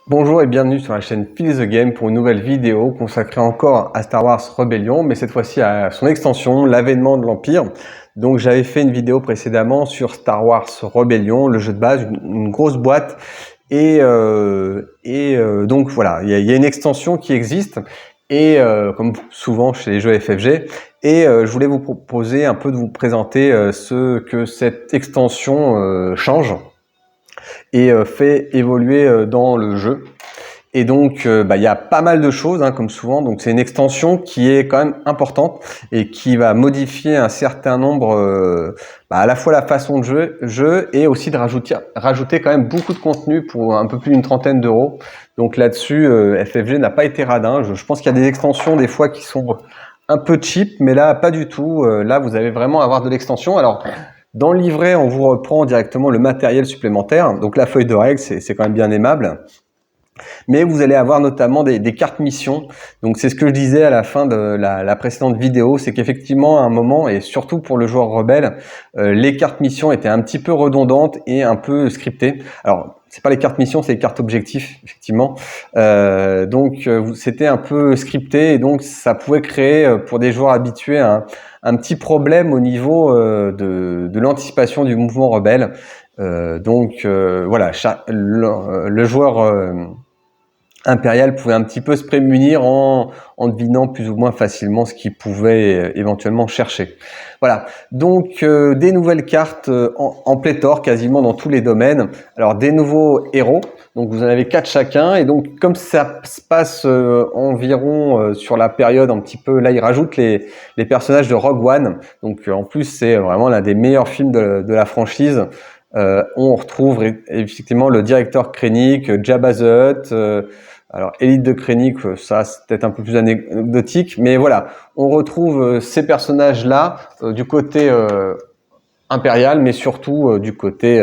Bonjour et bienvenue sur la chaîne Feel the Game pour une nouvelle vidéo consacrée encore à Star Wars Rebellion, mais cette fois-ci à son extension, l'avènement de l'Empire. Donc j'avais fait une vidéo précédemment sur Star Wars Rebellion, le jeu de base, une grosse boîte, donc voilà, il y a une extension qui existe, et comme souvent chez les jeux FFG, et je voulais vous proposer un peu de vous présenter ce que cette extension change et fait évoluer dans le jeu. Et donc, il y a pas mal de choses, hein, comme souvent. Donc, c'est une extension qui est quand même importante et qui va modifier un certain nombre, à la fois la façon de jeu et aussi de rajouter quand même beaucoup de contenu pour un peu plus d'une trentaine d'euros. Donc là-dessus, FFG n'a pas été radin. Je pense qu'il y a des extensions des fois qui sont un peu cheap, mais là, pas du tout. Là, vous allez vraiment avoir de l'extension. Alors, dans le livret, on vous reprend directement le matériel supplémentaire. Donc, la feuille de règles, c'est quand même bien aimable. Mais vous allez avoir notamment des cartes missions. Donc c'est ce que je disais à la fin de la précédente vidéo, c'est qu'effectivement à un moment, et surtout pour le joueur rebelle, les cartes missions étaient un petit peu redondantes et un peu scriptées. Alors c'est pas les cartes missions, c'est les cartes objectifs, effectivement. Donc c'était un peu scripté et donc ça pouvait créer pour des joueurs habitués un petit problème au niveau de l'anticipation du mouvement rebelle. Voilà, le joueur impérial pouvait un petit peu se prémunir en devinant plus ou moins facilement ce qu'il pouvait éventuellement chercher. Voilà, donc des nouvelles cartes en pléthore quasiment dans tous les domaines. Alors des nouveaux héros, donc vous en avez 4 chacun, et donc comme ça se passe environ sur la période un petit peu, là ils rajoutent les personnages de Rogue One, donc en plus c'est vraiment l'un des meilleurs films de la franchise. On retrouve effectivement le directeur Krennic, Jabba the Hutt, alors Élite de Krennic, ça c'est peut-être un peu plus anecdotique, mais voilà, on retrouve ces personnages-là du côté impérial, mais surtout du côté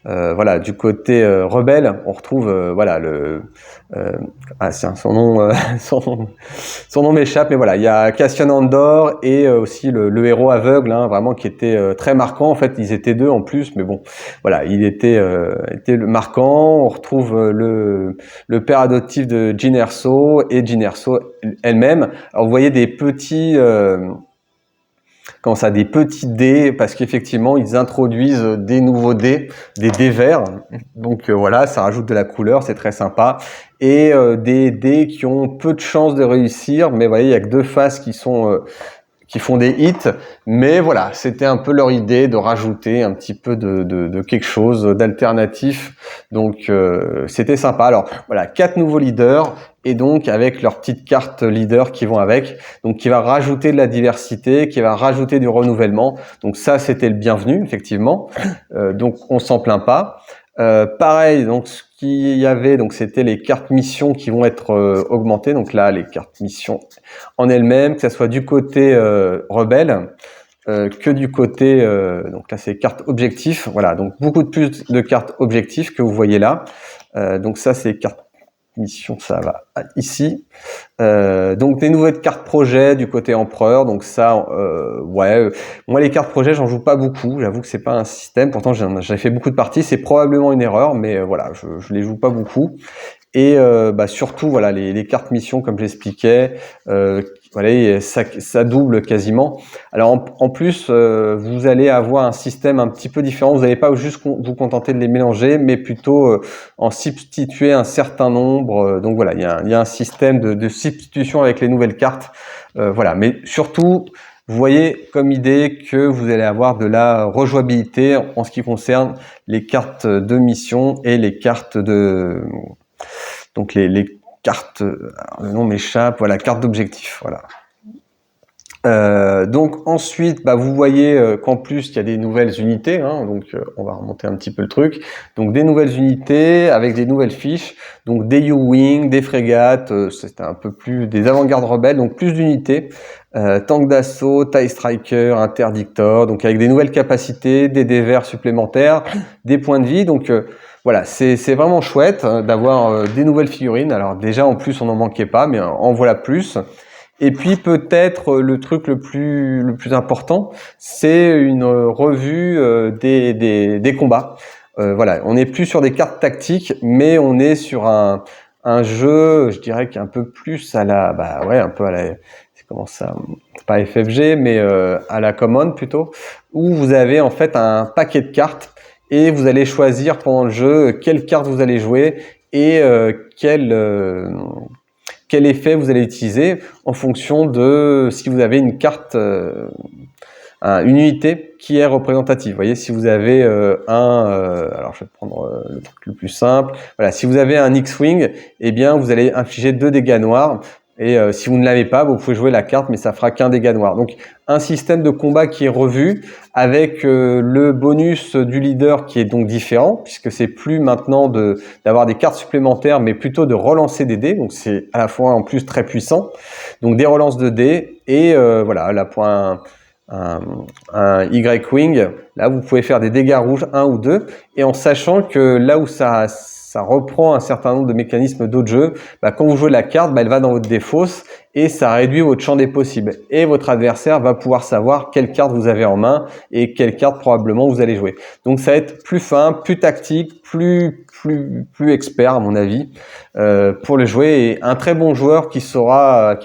rebelle. On retrouve son nom son nom m'échappe, mais voilà, il y a Cassian Andor et aussi le héros aveugle, hein, vraiment qui était très marquant. En fait, ils étaient deux en plus, mais bon, voilà, il était marquant. On retrouve le père adoptif de Jyn Erso et Jyn Erso elle-même. Alors vous voyez des petits des petits dés, parce qu'effectivement ils introduisent des nouveaux dés, des dés verts, donc voilà, ça rajoute de la couleur, c'est très sympa, et des dés qui ont peu de chances de réussir, mais vous voyez, il y a que 2 faces qui font des hits, mais voilà, c'était un peu leur idée de rajouter un petit peu de quelque chose d'alternatif, donc c'était sympa. Alors voilà, 4 nouveaux leaders, et donc avec leurs petites cartes leaders qui vont avec, donc qui va rajouter de la diversité, qui va rajouter du renouvellement, donc ça c'était le bienvenu effectivement, donc on s'en plaint pas. Pareil, donc ce qu'il y avait, donc c'était les cartes missions qui vont être augmentées. Donc là, les cartes missions en elles-mêmes, que ça soit du côté rebelle que du côté, donc là c'est cartes objectifs. Voilà, donc beaucoup de plus de cartes objectifs que vous voyez là. Donc ça c'est cartes mission, ça va ici. Donc des nouvelles cartes projet du côté empereur, donc ça moi les cartes projet j'en joue pas beaucoup, j'avoue que c'est pas un système, pourtant j'avais fait beaucoup de parties, c'est probablement une erreur, mais voilà, je les joue pas beaucoup. Et surtout voilà, les cartes mission comme j'expliquais, voilà, ça double quasiment. Alors en plus vous allez avoir un système un petit peu différent, vous n'allez pas juste vous contenter de les mélanger, mais plutôt en substituer un certain nombre. Donc voilà, il y a un système de substitution avec les nouvelles cartes. Voilà, mais surtout vous voyez comme idée que vous allez avoir de la rejouabilité en ce qui concerne les cartes de mission et les cartes donc les cartes, alors le nom m'échappe, voilà, cartes d'objectif, voilà. Donc ensuite, vous voyez qu'en plus il y a des nouvelles unités, hein, donc on va remonter un petit peu le truc. Donc des nouvelles unités avec des nouvelles fiches, donc des U-Wing, des frégates, c'est un peu plus des avant-gardes rebelles, donc plus d'unités, tank d'assaut, TIE Striker, interdictor, donc avec des nouvelles capacités, des dévers supplémentaires, des points de vie, donc voilà, c'est vraiment chouette d'avoir des nouvelles figurines. Alors déjà en plus on n'en manquait pas, mais en voilà plus. Et puis peut-être le truc le plus important, c'est une revue des combats. Voilà, on n'est plus sur des cartes tactiques, mais on est sur un jeu, je dirais qu'un peu plus à la, bah ouais, un peu à la, c'est comment ça, pas FFG, mais à la Command plutôt, où vous avez en fait un paquet de cartes et vous allez choisir pendant le jeu quelle carte vous allez jouer et quel effet vous allez utiliser en fonction de si vous avez une carte, une unité qui est représentative. Vous voyez, si vous avez alors je vais prendre le truc le plus simple. Voilà, si vous avez un X-Wing, eh bien vous allez infliger 2 dégâts noirs. Et si vous ne l'avez pas, vous pouvez jouer la carte, mais ça fera qu'un dégât noir. Donc un système de combat qui est revu avec le bonus du leader qui est donc différent, puisque c'est plus maintenant d'avoir des cartes supplémentaires, mais plutôt de relancer des dés. Donc c'est à la fois en plus très puissant. Donc des relances de dés et voilà, là pour un Y-Wing, là vous pouvez faire des dégâts rouges 1 ou 2, et en sachant que là où ça reprend un certain nombre de mécanismes d'autres jeux, bah, quand vous jouez la carte, bah, elle va dans votre défausse et ça réduit votre champ des possibles. Et votre adversaire va pouvoir savoir quelle carte vous avez en main et quelle carte probablement vous allez jouer. Donc ça va être plus fin, plus tactique, plus expert à mon avis pour le jouer. Et un très bon joueur qui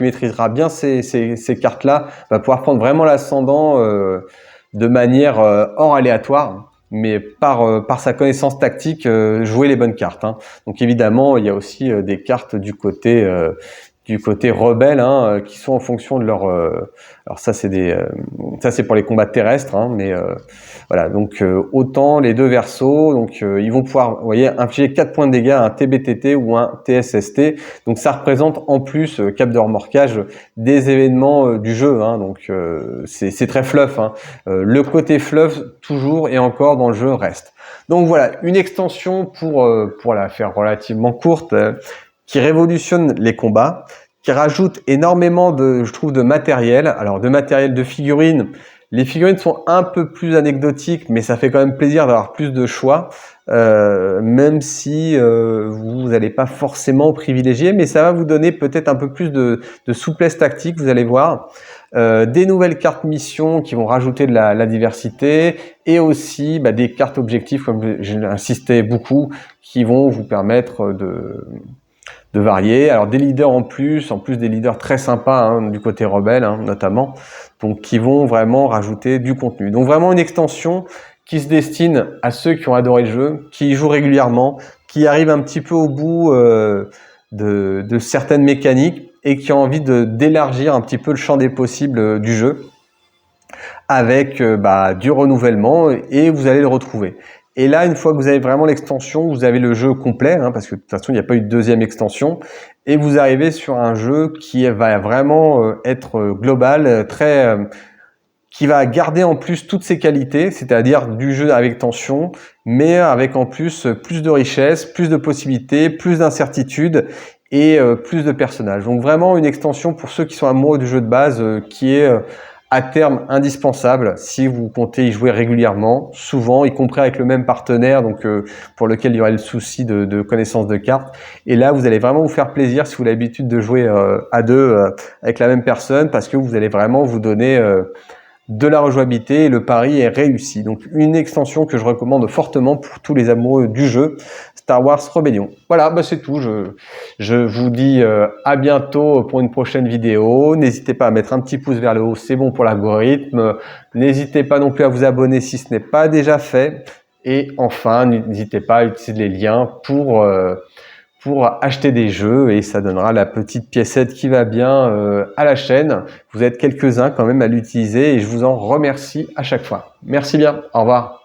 maîtrisera bien ces cartes-là va pouvoir prendre vraiment l'ascendant de manière hors aléatoire, mais par sa connaissance tactique, jouer les bonnes cartes. Hein. Donc évidemment, il y a aussi des cartes du côté rebelle, hein, qui sont en fonction de leur. Alors ça c'est pour les combats terrestres, hein, mais voilà. Donc autant les deux versos, donc ils vont pouvoir, vous voyez, infliger 4 points de dégâts à un TBTT ou un TSST. Donc ça représente en plus cap de remorquage des événements du jeu. Hein, donc c'est très fluff. Hein. Le côté fluff toujours et encore dans le jeu reste. Donc voilà, une extension pour la faire relativement courte. Qui révolutionne les combats, qui rajoute énormément je trouve, de matériel. Alors, de matériel de figurines. Les figurines sont un peu plus anecdotiques, mais ça fait quand même plaisir d'avoir plus de choix, même si vous n'allez pas forcément privilégier, mais ça va vous donner peut-être un peu plus de souplesse tactique, vous allez voir. Des nouvelles cartes missions qui vont rajouter de la diversité et aussi des cartes objectifs, comme j'ai insisté beaucoup, qui vont vous permettre de varier. Alors des leaders en plus des leaders très sympas, hein, du côté rebelle, hein, notamment, donc qui vont vraiment rajouter du contenu. Donc vraiment une extension qui se destine à ceux qui ont adoré le jeu, qui y jouent régulièrement, qui arrivent un petit peu au bout de certaines mécaniques et qui ont envie d'élargir un petit peu le champ des possibles du jeu avec du renouvellement, et vous allez le retrouver. Et là, une fois que vous avez vraiment l'extension, vous avez le jeu complet, hein, parce que de toute façon, il n'y a pas eu de deuxième extension, et vous arrivez sur un jeu qui va vraiment être global, qui va garder en plus toutes ses qualités, c'est-à-dire du jeu avec tension, mais avec en plus de richesse, plus de possibilités, plus d'incertitudes et plus de personnages. Donc vraiment une extension pour ceux qui sont amoureux du jeu de base, qui est à terme indispensable si vous comptez y jouer régulièrement, souvent, y compris avec le même partenaire, donc pour lequel il y aurait le souci de connaissance de cartes. Et là, vous allez vraiment vous faire plaisir si vous avez l'habitude de jouer à deux avec la même personne, parce que vous allez vraiment vous donner de la rejouabilité et le pari est réussi. Donc une extension que je recommande fortement pour tous les amoureux du jeu, Star Wars Rebellion. Voilà, c'est tout. Je vous dis à bientôt pour une prochaine vidéo. N'hésitez pas à mettre un petit pouce vers le haut, c'est bon pour l'algorithme. N'hésitez pas non plus à vous abonner si ce n'est pas déjà fait. Et enfin, n'hésitez pas à utiliser les liens pour acheter des jeux, et ça donnera la petite piécette qui va bien à la chaîne. Vous êtes quelques-uns quand même à l'utiliser et je vous en remercie à chaque fois. Merci bien, au revoir.